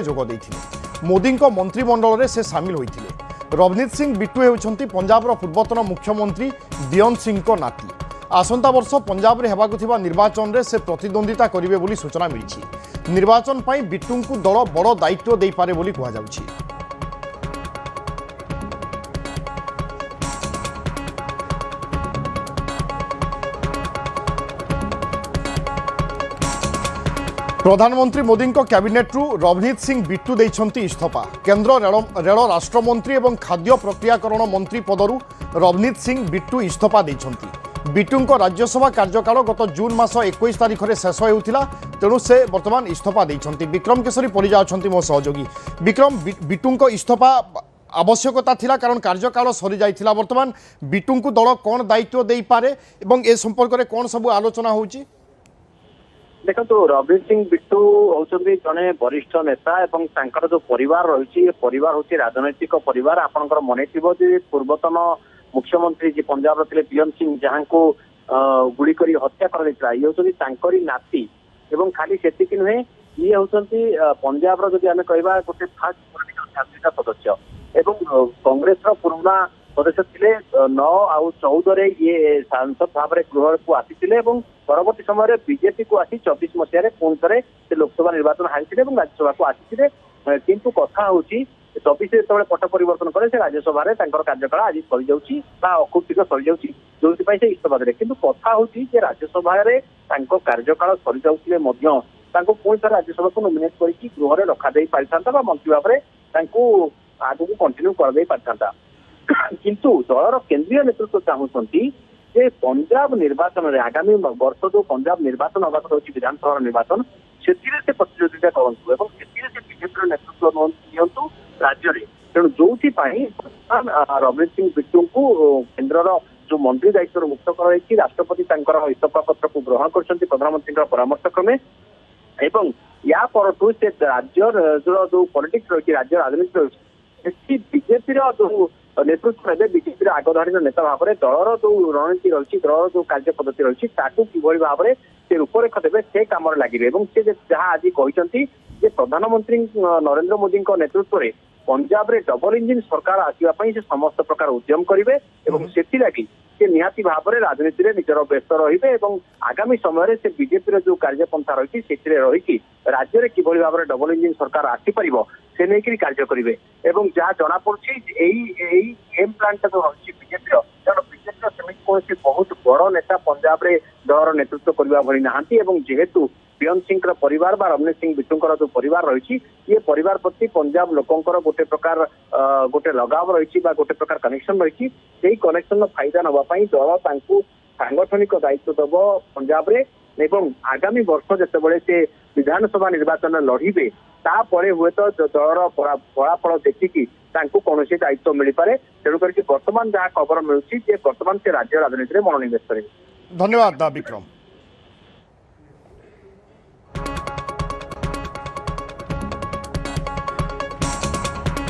जोग देइथिले। मोदी मंत्रिमंडल से सामिल होइथिले। रवनीत सिंह बिट्टू हेउछंती पंजाबर पूर्वतन मुख्यमंत्री दियन सिंह को नाती। आसंता वर्ष पंजाब रे हेबाकु थिबा निर्वाचन रे से प्रतिद्वंदिता करिवे बोली सूचना मिलिछि। निर्वाचन पई बिट्टू को दल बड़ दायित्व देई पारे बोली कुहा जाउछि। प्रधानमंत्री मोदी कैबिनेट्रु रवनीत सिंह बिट्टू देइछंती इस्तफा। केंद्र रेल राष्ट्रमंत्री एवं खाद्य प्रक्रियाकरण मंत्री पदरु रवनीत सिंह बिट्टू इस्तफा देइछंती। बिट्टू राज्यसभा कार्यकाल गत जून मास 21 तारिख में शेष होउथिला, तेणु से वर्तमान इस्तफा देइछंती। विक्रम केसरी परिजा अछंती मो सहयोगी। विक्रम, बिट्टू इस्तफा आवश्यकता थिला कारण कार्यकाल सरी जाइथिला। वर्तमान बिट्टू को दल कौन दायित्व देई पारे एवं ए संपर्क में कौन सब आलोचना होउची? देखो रवनीत सिंह बिट्टू होउछंती जने वरिष्ठ नेता एवं तांकर जो परिवार रही परिवार हूँ राजनैतिक परिवार। आपनकर मने थिबो जे पूर्वतन मुख्यमंत्री जी पंजाब रे दियन सिंह जहां को गुड़ी करी हत्या कर ये होउछंती तांकरी नाती एवं खाली सेतिक नुहे ये होउछंती पंजाब रो जदि आमे कहबा गोटे फास्ट पॉलिटिकल सदस्य एवं कांग्रेस रो पुराना सदस्य थिले 9 आउ 14 रे ये सांसद भाव में गृह को आसीथिले एवं परवर्ती समय बीजेपी को आसी 24 मसीह पुणी थे से लोकसभा निर्वाचन हारिथिले एवं राज्यसभा को आसीथिले। किंतु कथा होउची 24 जेतबेले पट परिवर्तन करे से राज्यसभा रे तांकर कार्यकाल आज सरी जाउची बा खूब शीघ्र सरी जाउची, जोथि पई से इस्तफा देले। किंतु कथा होउची जे राज्यसभा रे तांको कार्यकाल सरी जाउथिले मध्य तांको पुणी थे राज्यसभा को नॉमिनेट करके गृह रे रखा देई पारिथांता बा मंत्री भाव में तांको आगु कंटिन्यू कर देई पारिथांता। किंतु दलर केंद्रीय नेतृत्व चाहूछंती जे पंजाब निर्वाचन रे आगामी वर्ष जो पंजाब निर्वाचन हवा रही विधानसभा निर्वाचन से प्रतिद्वंदिता करूँ और बीजेपी नेतृत्व नियंतु राज्य में। तेणु जो रवनीत सिंह बिट्टू को केन्द्र जो मंत्री दायित्व मुक्त कर राष्ट्रपति इस्तफा पत्र को ग्रहण कर प्रधानमंत्री परामर्श क्रमे एवं या परठू से राज्य जो पॉलिटिक्स रही राज्य राजनीति रही बीजेपी जो नेतृत्व ने बीजेपी आगधाड़ी नेता भाव में दलर जो रणनीति रही दलर जो कार्य पद्धति रही कि भाव में से रूपरेख देवे से कम लगे। से जहाँ आज कहते प्रधानमंत्री नरेंद्र मोदी नेतृत्व में पंजाब रे डबल इंजिन सरकार आसवाई से समस्त प्रकार उद्यम करेंगे से निहाती भाव में राजनीति में निजर व्यस्त रही आगामी समय से बीजेपी जो कार्यपंथा रही रही राज्य में किभली भाव में डबल इंजिन सरकार आसीपर से नहीं कार्य करेंगे। जहाँ जना पड़ी गेम प्लान जो रही बीजेपी बीजेपी सेमती कौन बहुत बड़ नेता पंजाब रे दलर नेतृत्व करने भली नहांती जेहेतु दियन सिंह परिवार बा रवनीत सिंह बिट्टूंकर जो परिवार रही ये परिवार प्रति पंजाब लोकंकर गोटे प्रकार गोटे लगाव रही गोटे प्रकार कनेक्शन रही से कनेक्शन फायदा नापी दल सांगठनिक दायित्व दब पंजाब रे एवं आगामी वर्ष जितेबाला से विधानसभा निर्वाचन लड़े तापर हुए तो दलर फलाफल देखिकी कौन दायित्व मिल पारे। तेणुक बर्तमान जहाँ खबर मिलूँ बर्तमान से राज्य राजनीति में मनोनिवेश करेंगे। धन्यवाद विक्रम।